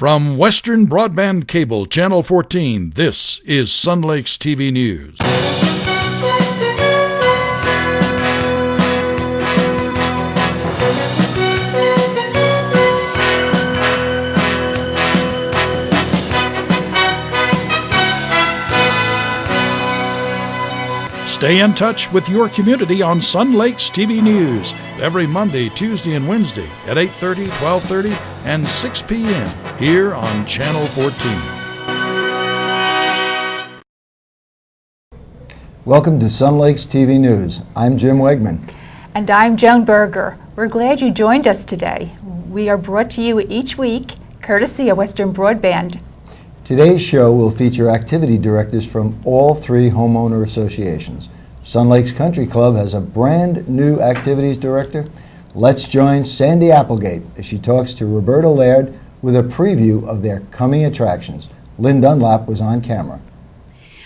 From Western Broadband Cable, Channel 14, this is Sun Lakes TV News. Stay in touch with your community on Sun Lakes TV News every Monday, Tuesday, and Wednesday at 8:30, 12:30, and 6 p.m. here on Channel 14. Welcome to Sun Lakes TV News. I'm Jim Wegman. And I'm Joan Berger. We're glad you joined us today. We are brought to you each week, courtesy of Western Broadband. Today's show will feature activity directors from all three homeowner associations. Sun Lakes Country Club has a brand new activities director. Let's join Sandy Applegate as she talks to Roberta Laird with a preview of their coming attractions. Lynn Dunlap was on camera.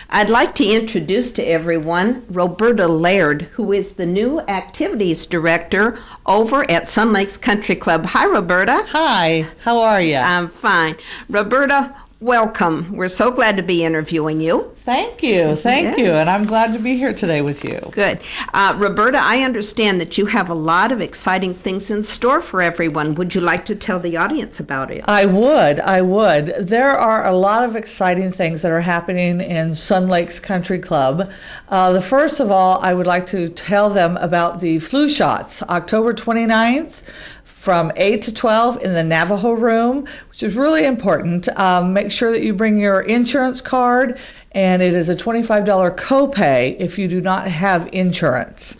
I'd like to introduce to everyone Roberta Laird, who is the new activities director over at Sun Lakes Country Club. Hi, Roberta. Hi, how are you? I'm fine. Roberta, welcome. We're so glad to be interviewing you. Thank you, thank you, and I'm glad to be here today with you. Good. Roberta, I understand that you have a lot of exciting things in store for everyone. Would you like to tell the audience about it? I would. There are a lot of exciting things that are happening in Sun Lakes Country Club. The first of all, I would like to tell them about the flu shots, October 29th. From 8 to 12 in the Navajo room, which is really important. Make sure that you bring your insurance card, and it is a $25 copay if you do not have insurance.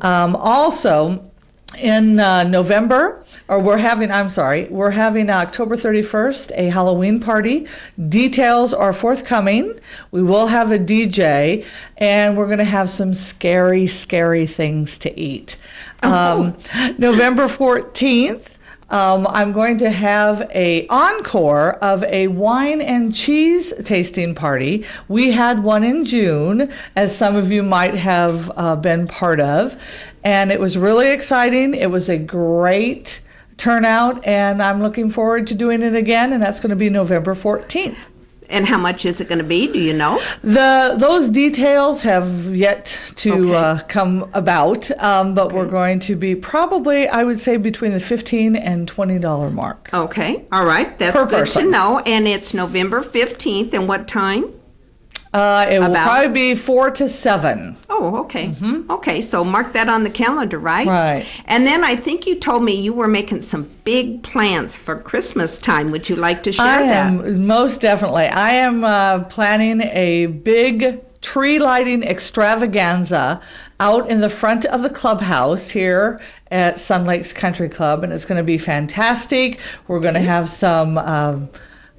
Also, in November, we're having October 31st, a Halloween party. Details are forthcoming. We will have a DJ, and we're going to have some scary things to eat. November 14th, I'm going to have an encore of a wine and cheese tasting party. We had one in June, as some of you might have been part of, and it was really exciting. It was a great turnout, and I'm looking forward to doing it again, and that's going to be November 14th. And how much is it going to be? Do you know? Those details have yet to come about, but we're going to be probably, I would say, between the $15 and $20 mark. Okay, all right, that's per good person. to know. And it's November 15th, and what time? It will probably be 4 to 7. Oh, okay. Mm-hmm. Okay, so mark that on the calendar, right? Right. And then I think you told me you were making some big plans for Christmas time. Would you like to share that? Most definitely. I am planning a big tree lighting extravaganza out in the front of the clubhouse here at Sun Lakes Country Club, and it's going to be fantastic. We're going to have some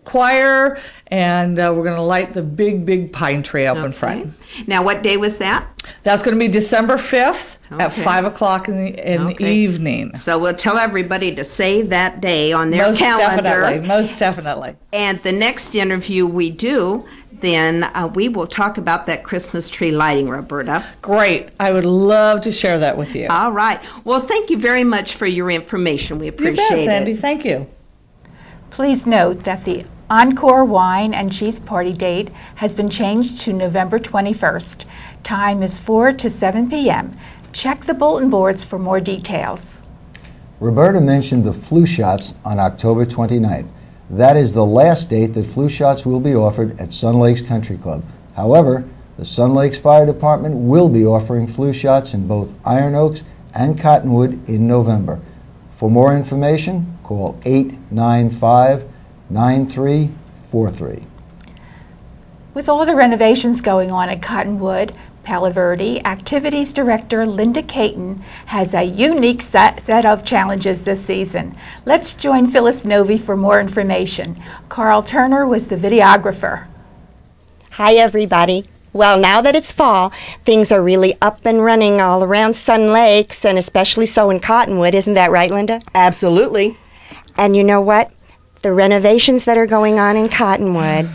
choir, and we're going to light the big pine tree up in front. Now, what day was that? That's going to be December 5th at 5 o'clock in the evening. So we'll tell everybody to save that day on their calendar. Most definitely. And the next interview we do, then we will talk about that Christmas tree lighting, Roberta. Great. I would love to share that with you. All right. Well, thank you very much for your information. We appreciate it. You bet, Sandy. Thank you. Please note that the Encore Wine and Cheese Party date has been changed to November 21st. Time is 4 to 7 p.m. Check the bulletin boards for more details. Roberta mentioned the flu shots on October 29th. That is the last date that flu shots will be offered at Sun Lakes Country Club. However, the Sun Lakes Fire Department will be offering flu shots in both Iron Oaks and Cottonwood in November. For more information, call 895-9343. With all the renovations going on at Cottonwood, Palo Verde, Activities Director Linda Caton has a unique set of challenges this season. Let's join Phyllis Novi for more information. Carl Turner was the videographer. Hi, everybody. Well, now that it's fall, things are really up and running all around Sun Lakes, and especially so in Cottonwood. Isn't that right, Linda? Absolutely. And you know what? The renovations that are going on in Cottonwood,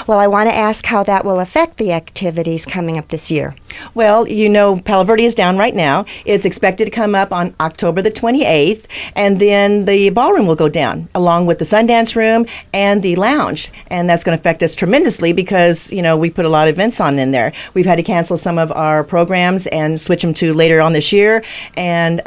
Well, I want to ask how that will affect the activities coming up this year. Well, Palo Verde is down right now. It's expected to come up on October the 28th, and then the ballroom will go down, along with the Sundance Room and the lounge. And that's going to affect us tremendously because, we put a lot of events on in there. We've had to cancel some of our programs and switch them to later on this year. And,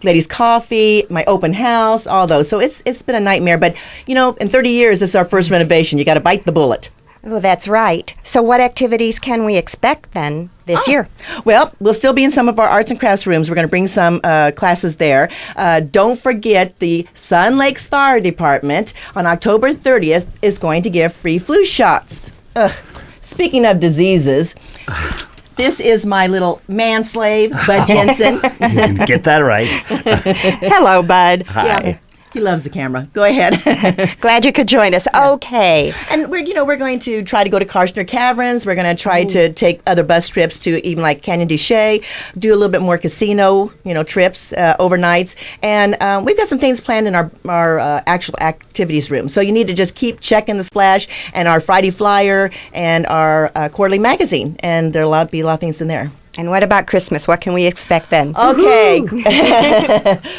Ladies Coffee, my open house, all those. So it's been a nightmare. But, in 30 years, this is our first renovation. You got to bite the bullet. Oh, that's right. So what activities can we expect then this year? Well, we'll still be in some of our arts and crafts rooms. We're going to bring some classes there. Don't forget the Sun Lakes Fire Department on October 30th is going to give free flu shots. Speaking of diseases, this is my little man-slave, Bud Jensen. You can get that right. Hello, Bud. Hi. Yeah. He loves the camera. Go ahead. Glad you could join us. Yeah. Okay. And we're going to try to go to Karshner Caverns. We're going to try to take other bus trips to even like Canyon de Chelly, do a little bit more casino, trips, overnights. And we've got some things planned in our actual activities room. So you need to just keep checking the Splash and our Friday flyer and our quarterly magazine. And there'll be a lot of things in there. And what about Christmas? What can we expect then? Okay.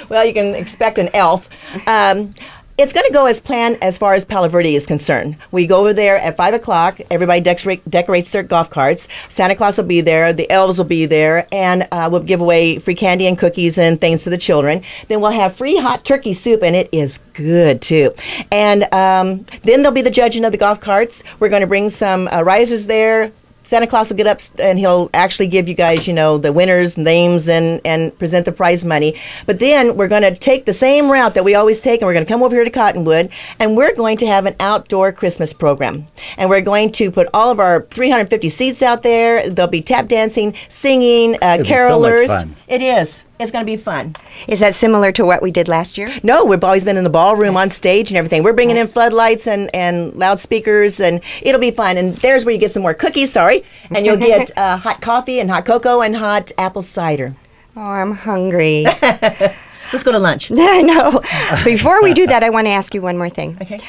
Well, you can expect an elf. It's going to go as planned as far as Palo Verde is concerned. We go over there at 5 o'clock. Everybody decorates their golf carts. Santa Claus will be there. The elves will be there. And we'll give away free candy and cookies and things to the children. Then we'll have free hot turkey soup, and it is good, too. And then there'll be the judging of the golf carts. We're going to bring some risers there. Santa Claus will get up and he'll actually give you guys, the winners' names and present the prize money. But then we're going to take the same route that we always take, and we're going to come over here to Cottonwood, and we're going to have an outdoor Christmas program. And we're going to put all of our 350 seats out there. There'll be tap dancing, singing, carolers. So much fun. It is. It's going to be fun. Is that similar to what we did last year? No, we've always been in the ballroom on stage and everything. We're bringing in floodlights and loudspeakers, and it'll be fun. And there's where you get some more cookies, and you'll get hot coffee and hot cocoa and hot apple cider. Oh, I'm hungry. Let's go to lunch. I know. Before we do that, I want to ask you one more thing. Okay.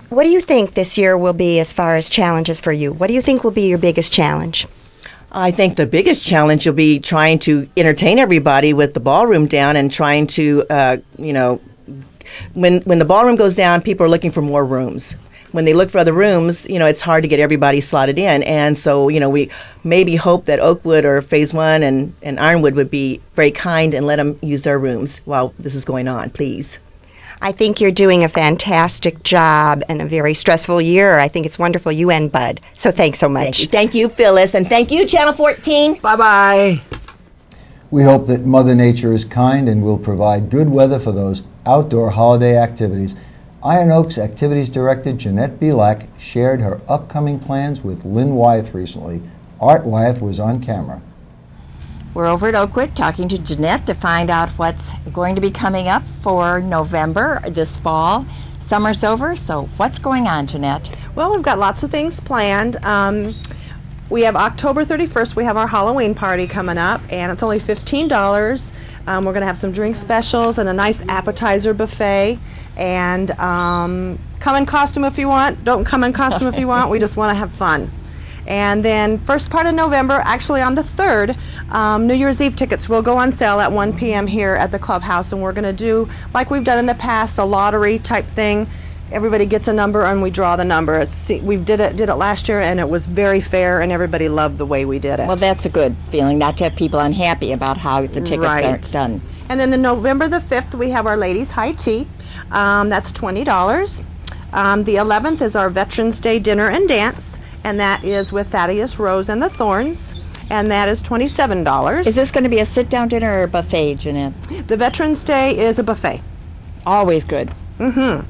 What do you think this year will be as far as challenges for you? What do you think will be your biggest challenge? I think the biggest challenge will be trying to entertain everybody with the ballroom down and trying to, when the ballroom goes down, people are looking for more rooms. When they look for other rooms, it's hard to get everybody slotted in. And so, we maybe hope that Oakwood or Phase 1 and Ironwood would be very kind and let them use their rooms while this is going on, please. I think you're doing a fantastic job and a very stressful year. I think it's wonderful, you and Bud. So thanks so much. Thank you, Phyllis, and thank you, Channel 14. Bye-bye. We hope that Mother Nature is kind and will provide good weather for those outdoor holiday activities. Iron Oaks Activities Director Jeanette Belak shared her upcoming plans with Lynn Wyeth recently. Art Wyeth was on camera. We're over at Oakwood talking to Jeanette to find out what's going to be coming up for November this fall. Summer's over, so what's going on, Jeanette? Well, we've got lots of things planned. We have October 31st, we have our Halloween party coming up, and it's only $15. We're going to have some drink specials and a nice appetizer buffet. And come in costume if you want. Don't come in costume if you want. We just want to have fun. And then first part of November, actually on the 3rd, New Year's Eve tickets will go on sale at 1 p.m. here at the clubhouse, and we're going to do, like we've done in the past, a lottery type thing. Everybody gets a number and we draw the number. We did it last year, and it was very fair, and everybody loved the way we did it. Well, that's a good feeling, not to have people unhappy about how the tickets aren't done. And then November the 5th, we have our ladies' high tea. That's $20. The 11th is our Veterans Day dinner and dance, and that is with Thaddeus Rose and the Thorns, and that is $27. Is this going to be a sit-down dinner or a buffet, Jeanette? The Veterans Day is a buffet. Always good. Mm-hmm.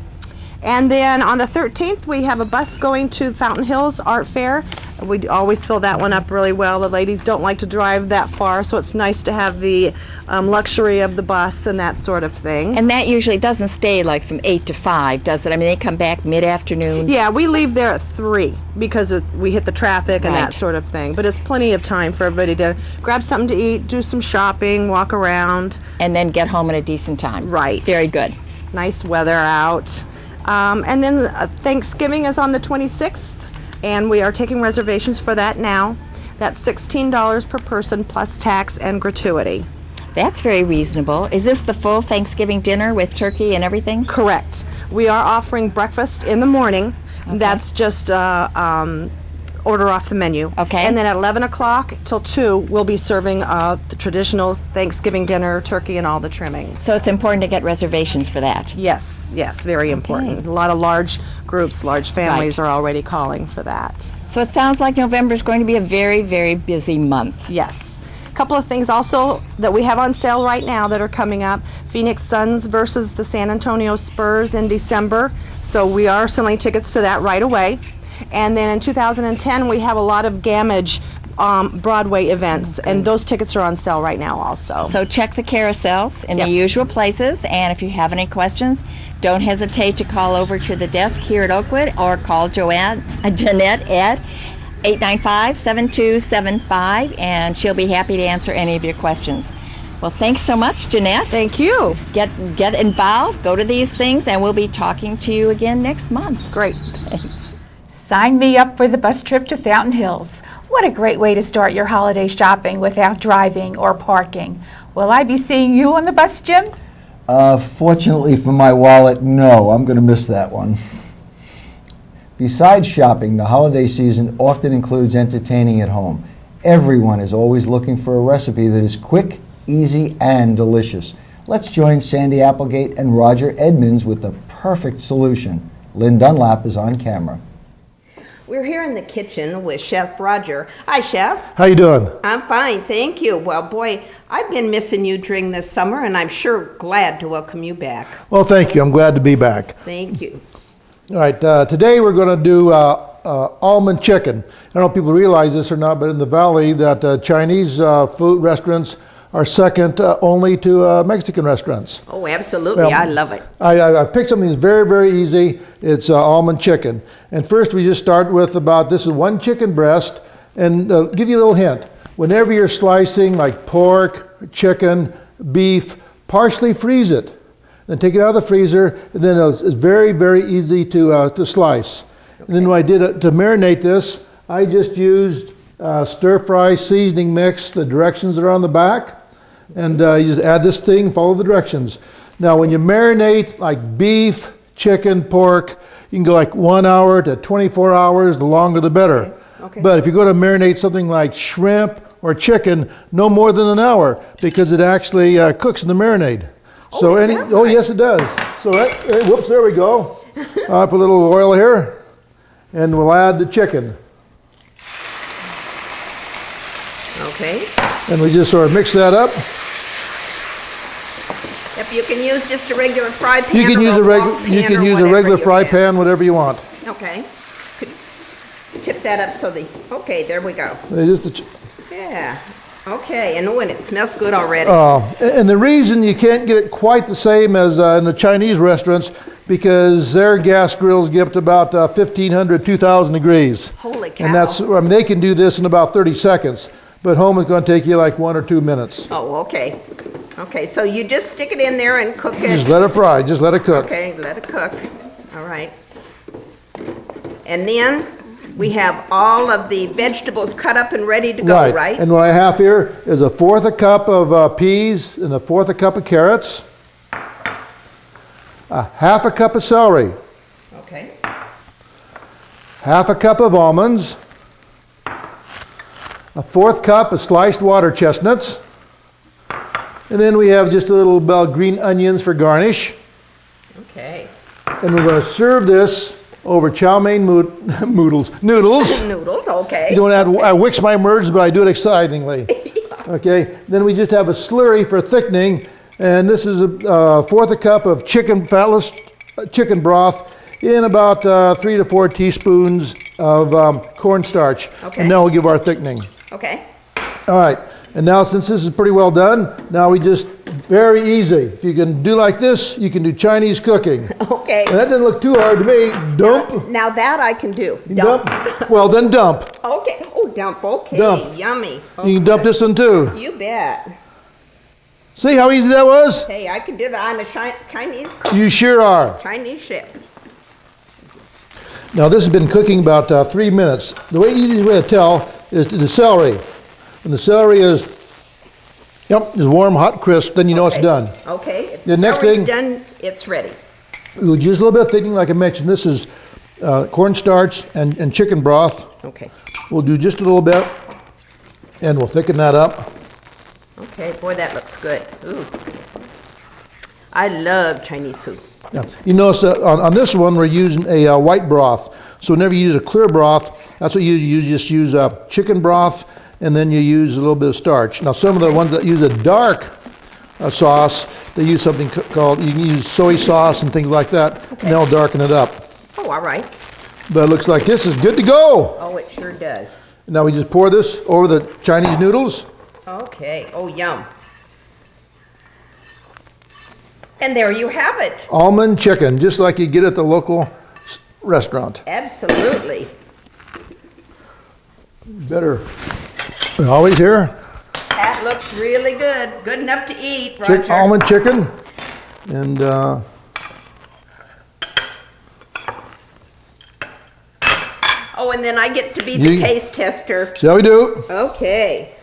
And then on the 13th, we have a bus going to Fountain Hills Art Fair. We always fill that one up really well. The ladies don't like to drive that far, so it's nice to have the luxury of the bus and that sort of thing. And that usually doesn't stay like from 8 to 5, does it? I mean, they come back mid-afternoon. Yeah, we leave there at 3 because we hit the traffic and that sort of thing. But it's plenty of time for everybody to grab something to eat, do some shopping, walk around. And then get home at a decent time. Right. Very good. Nice weather out. And then Thanksgiving is on the 26th. and we are taking reservations for that now. That's $16 per person plus tax and gratuity. That's very reasonable. Is this the full Thanksgiving dinner with turkey and everything? Correct. We are offering breakfast in the morning. Okay. That's just order off the menu. Okay. And then at 11 o'clock till 2, we'll be serving the traditional Thanksgiving dinner, turkey and all the trimmings. So it's important to get reservations for that. Yes, very important. A lot of large groups, large families Right. are already calling for that. So it sounds like November is going to be a very, very busy month. Yes. A couple of things also that we have on sale right now that are coming up. Phoenix Suns versus the San Antonio Spurs in December. So we are selling tickets to that right away. And then in 2010, we have a lot of Gamage Broadway events, and those tickets are on sale right now also. So check the carousels in the usual places, and if you have any questions, don't hesitate to call over to the desk here at Oakwood or call Jeanette at 895-7275, and she'll be happy to answer any of your questions. Well, thanks so much, Jeanette. Thank you. Get involved, go to these things, and we'll be talking to you again next month. Great. Thanks. Sign me up for the bus trip to Fountain Hills. What a great way to start your holiday shopping without driving or parking. Will I be seeing you on the bus, Jim? Fortunately for my wallet, no. I'm going to miss that one. Besides shopping, the holiday season often includes entertaining at home. Everyone is always looking for a recipe that is quick, easy, and delicious. Let's join Sandy Applegate and Roger Edmonds with the perfect solution. Lynn Dunlap is on camera. We're here in the kitchen with Chef Roger. Hi, Chef. How you doing? I'm fine, thank you. Well, boy, I've been missing you during this summer, and I'm sure glad to welcome you back. Well, thank you. I'm glad to be back. Thank you. All right, today we're going to do almond chicken. I don't know if people realize this or not, but in the Valley, that Chinese food restaurants are second only to Mexican restaurants. Oh, absolutely. Well, I love it. I picked something that's very, very easy. It's almond chicken. And first we just start with this is one chicken breast. And give you a little hint. Whenever you're slicing like pork, chicken, beef, partially freeze it. Then take it out of the freezer, and then it's very, very easy to slice. Okay. And then when I did to marinate this, I just used stir-fry seasoning mix. The directions are on the back. And you just add this thing, follow the directions. Now when you marinate like beef, chicken, pork, you can go like 1 hour to 24 hours, the longer the better. Okay. But if you're going to marinate something like shrimp or chicken, no more than an hour, because it actually cooks in the marinade. So yes it does. So whoops, there we go. I'll put a little oil here, and we'll add the chicken. Okay. And we just sort of mix that up. Yep, you can use just a regular fry pan. You can use a regular fry pan, whatever you want. Okay. Could you tip that up so okay, there we go. Yeah. Okay, and it smells good already. And the reason you can't get it quite the same as in the Chinese restaurants, because their gas grills get up to about 1,500, 2,000 degrees. Holy cow. And they can do this in about 30 seconds. But home is going to take you like 1 or 2 minutes. Oh, okay. Okay, so you just stick it in there and cook it. Just let it fry. Just let it cook. Okay, let it cook. All right. And then we have all of the vegetables cut up and ready to go, right? And what I have here is 1/4 cup of peas and 1/4 cup of carrots, 1/2 cup of celery. Okay. 1/2 cup of almonds, 1/4 cup of sliced water chestnuts, and then we have just a little green onions for garnish. Okay. And we're going to serve this over chow mein noodles. Noodles, okay. You don't have to, I mix my words, but I do it excitingly. Yeah. Okay. Then we just have a slurry for thickening, and this is 1/4 cup of fatless chicken broth in about 3 to 4 teaspoons of cornstarch. Okay. And now we'll give our thickening. Okay. All right. And now, since this is pretty well done, now we just, very easy. If you can do like this, you can do Chinese cooking. Okay. And that didn't look too hard to me. Dump. Now that I can do. Dump. Well, then dump. Okay. Oh, dump. Okay. Dump. Yummy. Okay. You can dump this one too. You bet. See how easy that was? Hey, I can do that. I'm a Chinese cook. You sure are. Chinese chef. Now this has been cooking about 3 minutes. The easiest way to tell is the celery. When the celery is warm, hot, crisp, then you know it's done. Okay. If The next celery's thing- done, it's ready. We'll use a little bit of thickening, like I mentioned. This is cornstarch and chicken broth. Okay. We'll do just a little bit, and we'll thicken that up. Okay, boy, that looks good. Ooh. I love Chinese food. Yeah. You notice that on this one we're using a white broth. So whenever you use a clear broth, that's what you use. You just use chicken broth, and then you use a little bit of starch. Now some of the ones that use a dark sauce, they use something called, you can use soy sauce and things like that, and they'll darken it up. Oh, all right. But it looks like this is good to go. Oh, it sure does. Now we just pour this over the Chinese noodles. Okay. Oh, yum. And there you have it. Almond chicken, just like you get at the local restaurant. Absolutely. Better always here. That looks really good. Good enough to eat, Roger. Almond chicken. And oh, and then I get to be the taste tester. see how we do. Okay.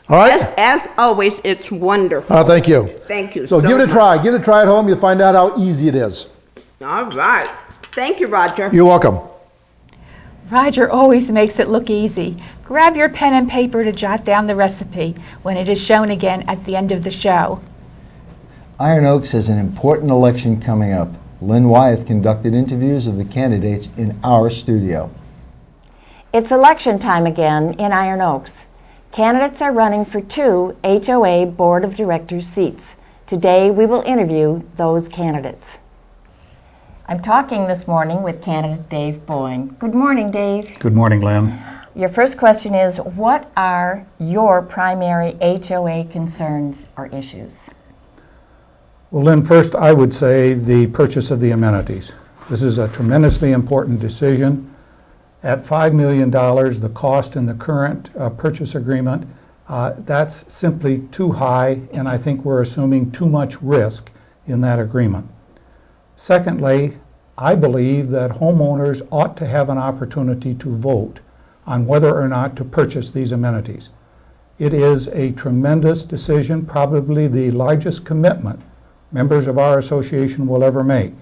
All right. As always, it's wonderful. Thank you. Thank you So give it a much. try. Give it a try at home. You'll find out how easy it is. All right. Thank you, Roger. You're welcome. Roger always makes it look easy. Grab your pen and paper to jot down the recipe when it is shown again at the end of the show. Iron Oaks has an important election coming up. Lynn Wyeth conducted interviews of the candidates in our studio. It's election time again in Iron Oaks. Candidates are running for 2 HOA Board of Directors seats. Today we will interview those candidates. I'm talking this morning with candidate Dave Boyne. Good morning, Dave. Good morning, Lynn. Your first question is, what are your primary HOA concerns or issues? Well, Lynn, first I would say the purchase of the amenities. This is a tremendously important decision. At $5 million, the cost in the current purchase agreement, that's simply too high, and I think we're assuming too much risk in that agreement. Secondly, I believe that homeowners ought to have an opportunity to vote on whether or not to purchase these amenities. It is a tremendous decision, probably the largest commitment members of our association will ever make.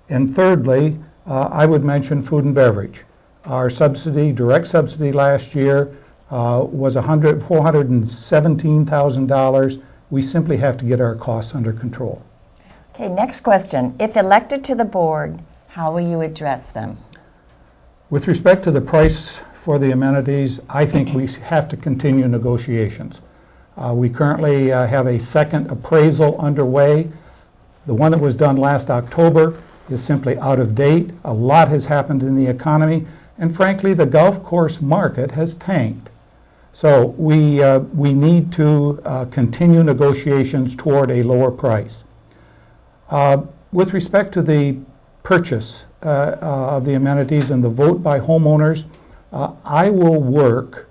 And thirdly, I would mention food and beverage. Our subsidy, direct subsidy last year was $417,000. We simply have to get our costs under control. Okay, next question. If elected to the board, how will you address them? With respect to the price for the amenities, I think we have to continue negotiations. We currently have a second appraisal underway. The one that was done last October is simply out of date. A lot has happened in the economy, and frankly, the golf course market has tanked. So we need to continue negotiations toward a lower price. With respect to the purchase of the amenities and the vote by homeowners, I will work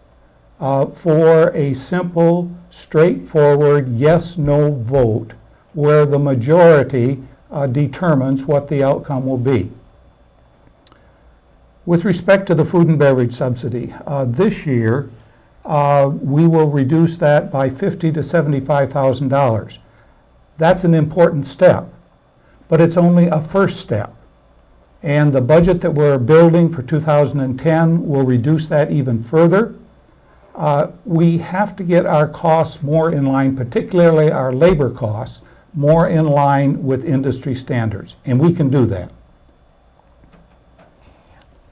for a simple, straightforward yes-no vote where the majority determines what the outcome will be. With respect to the food and beverage subsidy, this year we will reduce that by $50,000 to $75,000. That's an important step, but it's only a first step. And the budget that we're building for 2010 will reduce that even further. We have to get our costs more in line, particularly our labor costs, more in line with industry standards, and we can do that.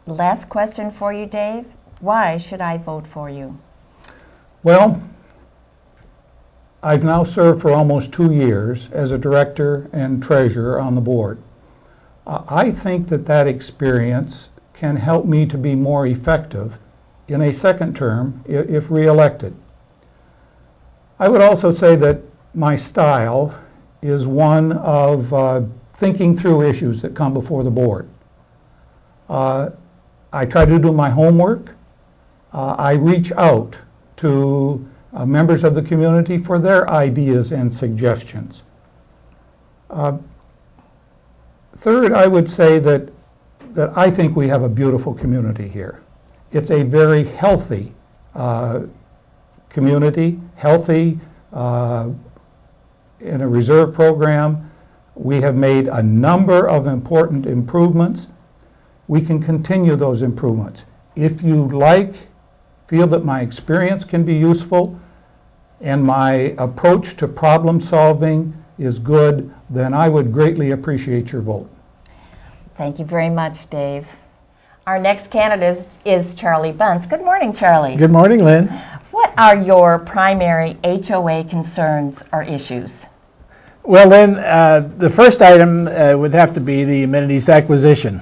Last question for you, Dave. Why should I vote for you? Well, I've now served for almost 2 years as a director and treasurer on the board. I think that experience can help me to be more effective in a second term if re-elected. I would also say that my style is one of thinking through issues that come before the board. I try to do my homework. I reach out to members of the community for their ideas and suggestions. Third, I would say that I think we have a beautiful community here. It's a very healthy community, healthy in a reserve program. We have made a number of important improvements. We can continue those improvements. If you feel that my experience can be useful and my approach to problem solving is good, then I would greatly appreciate your vote. Thank you very much, Dave. Our next candidate is Charlie Bunce. Good morning, Charlie. Good morning, Lynn. What are your primary HOA concerns or issues? Well, Lynn, the first item would have to be the amenities acquisition.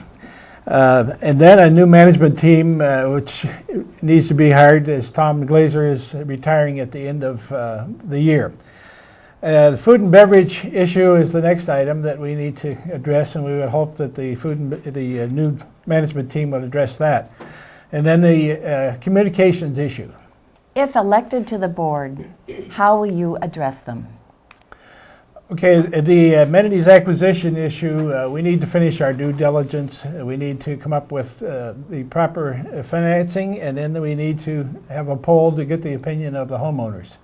And then a new management team, which needs to be hired as Tom Glazer is retiring at the end of the year. The food and beverage issue is the next item that we need to address, and we would hope that the new management team would address that. And then the communications issue. If elected to the board, how will you address them? Okay, the amenities acquisition issue, we need to finish our due diligence. We need to come up with the proper financing, and then we need to have a poll to get the opinion of the homeowners.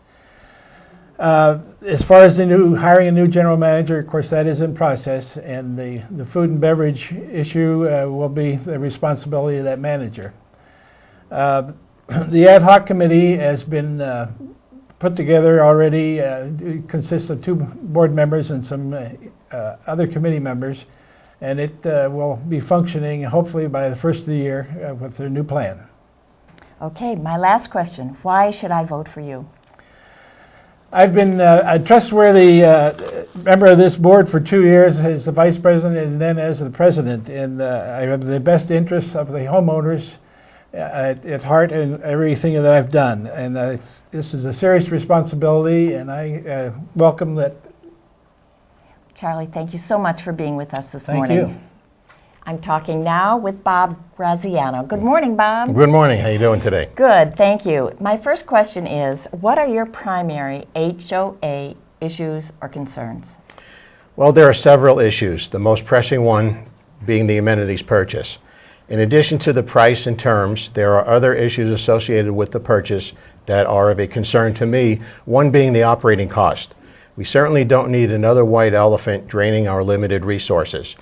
As far as hiring a new general manager, of course, that is in process, and the food and beverage issue will be the responsibility of that manager. The ad hoc committee has been put together already. It consists of 2 board members and some other committee members, and it will be functioning hopefully by the first of the year with their new plan. Okay, my last question. Why should I vote for you? I've been a trustworthy member of this board for 2 years as the vice president and then as the president, and I have the best interests of the homeowners at heart in everything that I've done. And this is a serious responsibility, and I welcome that. Charlie, thank you so much for being with us this Thank morning. you. I'm talking now with Bob Graziano. Good morning, Bob. Good morning. How are you doing today? Good, thank you. My first question is, what are your primary HOA issues or concerns? Well, there are several issues, the most pressing one being the amenities purchase. In addition to the price and terms, there are other issues associated with the purchase that are of a concern to me, one being the operating cost. We certainly don't need another white elephant draining our limited resources.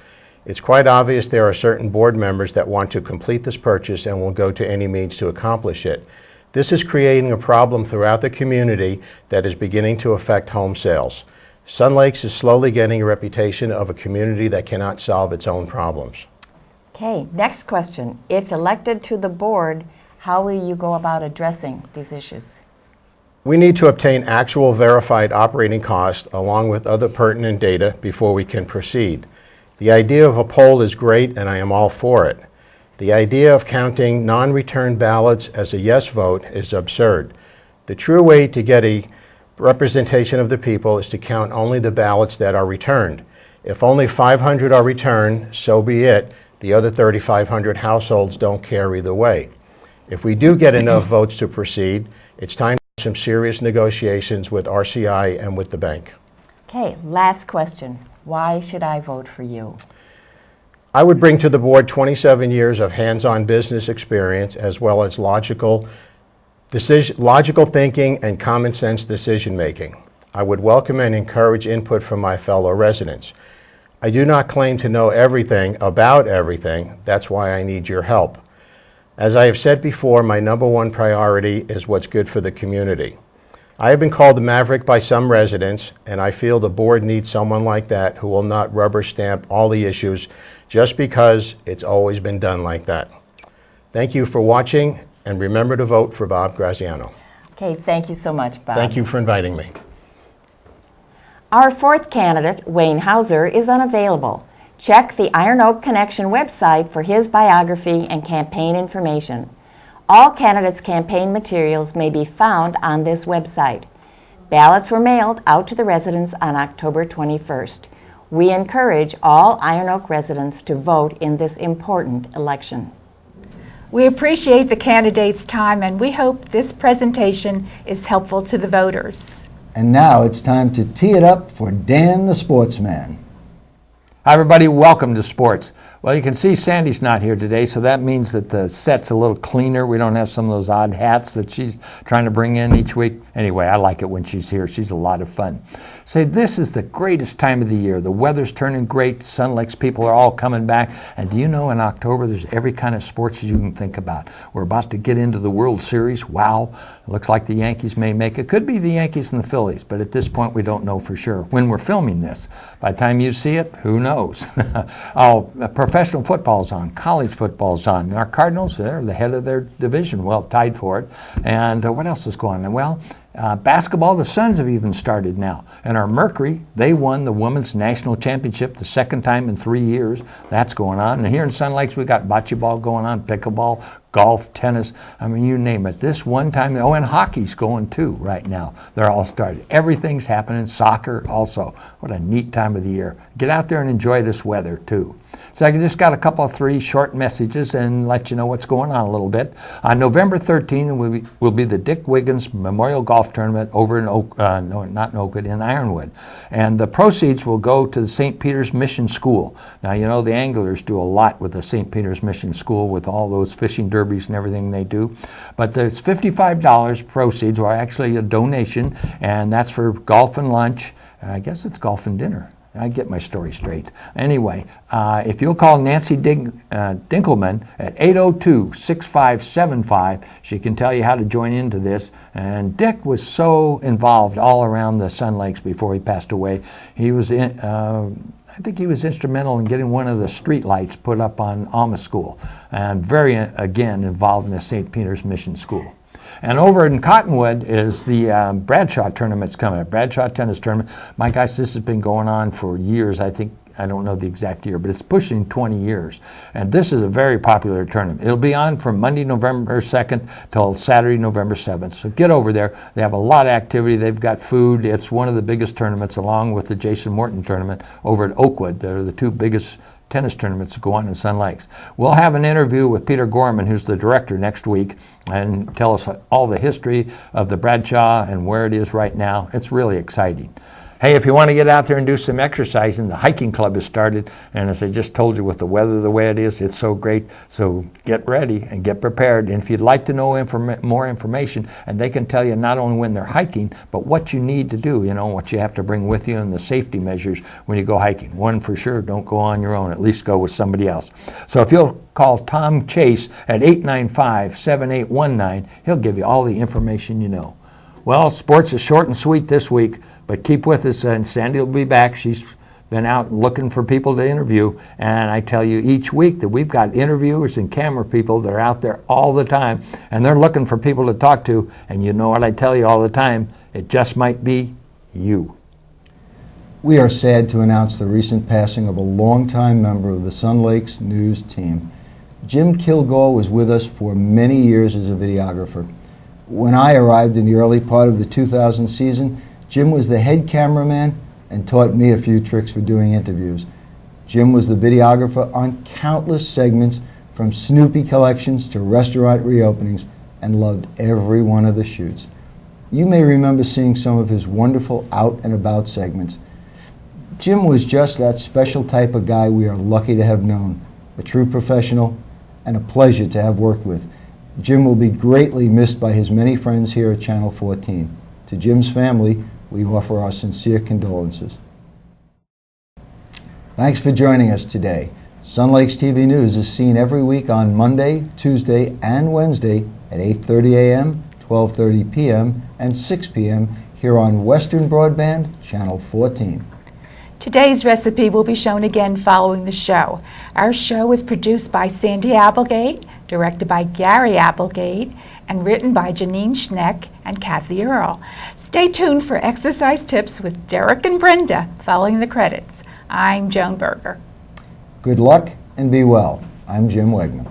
It's quite obvious there are certain board members that want to complete this purchase and will go to any means to accomplish it. This is creating a problem throughout the community that is beginning to affect home sales. Sun Lakes is slowly getting a reputation of a community that cannot solve its own problems. Okay, next question. If elected to the board, how will you go about addressing these issues? We need to obtain actual verified operating costs along with other pertinent data before we can proceed. The idea of a poll is great, and I am all for it. The idea of counting non-returned ballots as a yes vote is absurd. The true way to get a representation of the people is to count only the ballots that are returned. If only 500 are returned, so be it. The other 3,500 households don't care either way. If we do get enough votes to proceed, it's time for some serious negotiations with RCI and with the bank. Okay, last question. Why should I vote for you? I would bring to the board 27 years of hands-on business experience as well as logical thinking and common sense decision making. I would welcome and encourage input from my fellow residents. I do not claim to know everything about everything. That's why I need your help. As I have said before, my number one priority is what's good for the community. I have been called a maverick by some residents, and I feel the board needs someone like that who will not rubber stamp all the issues just because it's always been done like that. Thank you for watching, and remember to vote for Bob Graziano. Okay, thank you so much, Bob. Thank you for inviting me. Our fourth candidate, Wayne Hauser, is unavailable. Check the Iron Oak Connection website for his biography and campaign information. All candidates' campaign materials may be found on this website. Ballots were mailed out to the residents on October 21st. We encourage all Iron Oak residents to vote in this important election. We appreciate the candidates' time, and we hope this presentation is helpful to the voters. And now it's time to tee it up for Dan the Sportsman. Hi everybody, welcome to sports. Well, you can see Sandy's not here today, so that means that the set's a little cleaner. We don't have some of those odd hats that she's trying to bring in each week. Anyway, I like it when she's here. She's a lot of fun. Say, this is the greatest time of the year. The weather's turning great. Sun Lakes people are all coming back. And do you know in October there's every kind of sports you can think about. We're about to get into the World Series. Wow. It looks like the Yankees may make it. Could be the Yankees and the Phillies, but at this point we don't know for sure when we're filming this. By the time you see it, who knows? Professional football's on, college football's on. Our Cardinals, they're the head of their division, well, tied for it. And what else is going on? Well, basketball, the Suns have even started now. And our Mercury, they won the women's national championship the second time in 3 years. That's going on. And here in Sun Lakes, we got bocce ball going on, pickleball, golf, tennis. I mean, you name it. This one time, oh, and hockey's going too right now. They're all started. Everything's happening. Soccer also. What a neat time of the year. Get out there and enjoy this weather too. So I just got a couple of 3 short messages and let you know what's going on a little bit. On November 13th will be the Dick Wiggins Memorial Golf Tournament over in in Ironwood. And the proceeds will go to the St. Peter's Mission School. Now, you know, the anglers do a lot with the St. Peter's Mission School with all those fishing derbies and everything they do. But there's $55 proceeds, or actually a donation, and that's for golf and lunch. I guess it's golf and dinner. I get my story straight. Anyway, if you'll call Nancy Dinkelman at 802-6575, she can tell you how to join into this. And Dick was so involved all around the Sun Lakes before he passed away. He was I think he was instrumental in getting one of the street lights put up on Alma School, and very, again, involved in the St. Peter's Mission School. And over in Cottonwood is the Bradshaw tournament's coming up, Bradshaw Tennis Tournament. My gosh, this has been going on for years. I don't know the exact year, but it's pushing 20 years. And this is a very popular tournament. It'll be on from Monday, November 2nd till Saturday, November 7th. So get over there. They have a lot of activity. They've got food. It's one of the biggest tournaments, along with the Jason Morton tournament over at Oakwood. They're the 2 biggest tennis tournaments that go on in Sun Lakes. We'll have an interview with Peter Gorman, who's the director, next week, and tell us all the history of the Bradshaw and where it is right now. It's really exciting. Hey, if you want to get out there and do some exercising, the hiking club has started, and as I just told you, with the weather the way it is, it's so great. So get ready and get prepared. And if you'd like to know more information, and they can tell you not only when they're hiking, but what you need to do, you know, what you have to bring with you and the safety measures when you go hiking. One for sure, don't go on your own. At least go with somebody else. So if you'll call Tom Chase at 895-7819, he'll give you all the information you know. Well, sports is short and sweet this week, but keep with us, and Sandy will be back. She's been out looking for people to interview, and I tell you each week that we've got interviewers and camera people that are out there all the time, and they're looking for people to talk to, and you know what I tell you all the time, it just might be you. We are sad to announce the recent passing of a longtime member of the Sun Lakes News team. Jim Kilgore was with us for many years as a videographer. When I arrived in the early part of the 2000 season, Jim was the head cameraman and taught me a few tricks for doing interviews. Jim was the videographer on countless segments, from Snoopy collections to restaurant reopenings, and loved every one of the shoots. You may remember seeing some of his wonderful out and about segments. Jim was just that special type of guy we are lucky to have known, a true professional and a pleasure to have worked with. Jim will be greatly missed by his many friends here at Channel 14. To Jim's family, we offer our sincere condolences. Thanks for joining us today. Sun Lakes TV News is seen every week on Monday, Tuesday, and Wednesday at 8:30 a.m., 12:30 p.m., and 6 p.m. here on Western Broadband, Channel 14. Today's recipe will be shown again following the show. Our show is produced by Sandy Applegate, directed by Gary Applegate, and written by Janine Schneck and Kathy Earl. Stay tuned for exercise tips with Derek and Brenda following the credits. I'm Joan Berger. Good luck and be well. I'm Jim Wegman.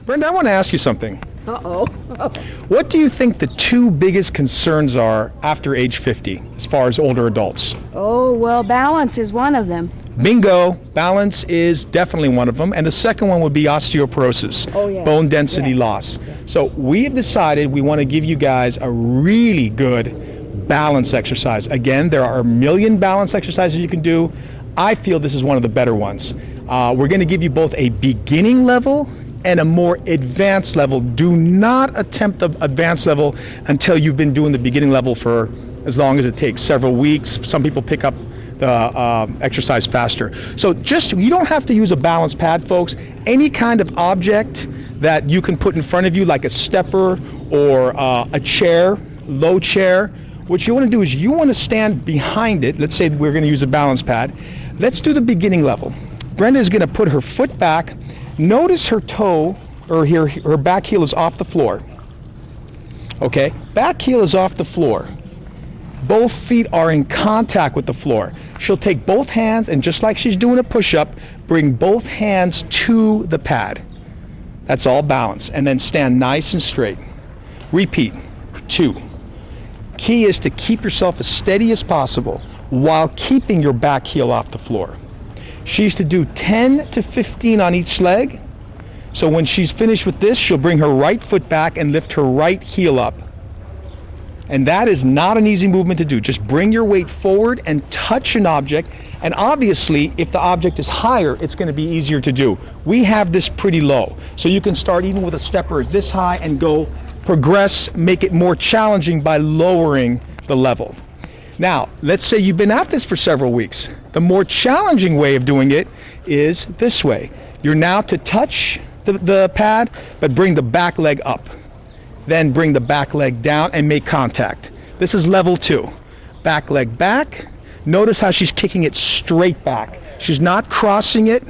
Brenda, I want to ask you something. Uh-oh. What do you think the two biggest concerns are after age 50 as far as older adults? Oh, well, balance is one of them. Bingo, balance is definitely one of them. And the second one would be osteoporosis, bone density loss. So we have decided we want to give you guys a really good balance exercise. Again, there are a million balance exercises you can do. I feel this is one of the better ones. We're going to give you both a beginning level and a more advanced level. Do not attempt the advanced level until you've been doing the beginning level for as long as it takes, several weeks. Some people pick up the exercise faster. So you don't have to use a balance pad, folks. Any kind of object that you can put in front of you, like a stepper or a chair, low chair, what you want to do is you want to stand behind it. Let's say we're going to use a balance pad. Let's do the beginning level. Brenda is going to put her foot back. Notice her toe, or her back heel is off the floor. Okay, back heel is off the floor. Both feet are in contact with the floor. She'll take both hands and just like she's doing a push-up, bring both hands to the pad. That's all balance. And then stand nice and straight. Repeat. 2. Key is to keep yourself as steady as possible while keeping your back heel off the floor. She's to do 10 to 15 on each leg. So when she's finished with this, she'll bring her right foot back and lift her right heel up. And that is not an easy movement to do. Just bring your weight forward and touch an object. And obviously, if the object is higher, it's going to be easier to do. We have this pretty low. So you can start even with a stepper this high and progress, make it more challenging by lowering the level. Now, let's say you've been at this for several weeks. The more challenging way of doing it is this way. You're now to touch the pad, but bring the back leg up. Then bring the back leg down and make contact. This is level 2. Back leg back. Notice how she's kicking it straight back. She's not crossing it.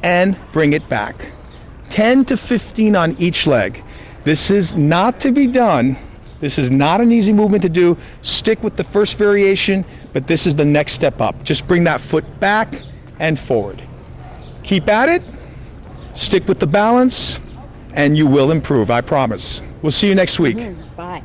And bring it back. 10 to 15 on each leg. This is not to be done. This is not an easy movement to do. Stick with the first variation, but this is the next step up. Just bring that foot back and forward. Keep at it. Stick with the balance, and you will improve, I promise. We'll see you next week. Bye.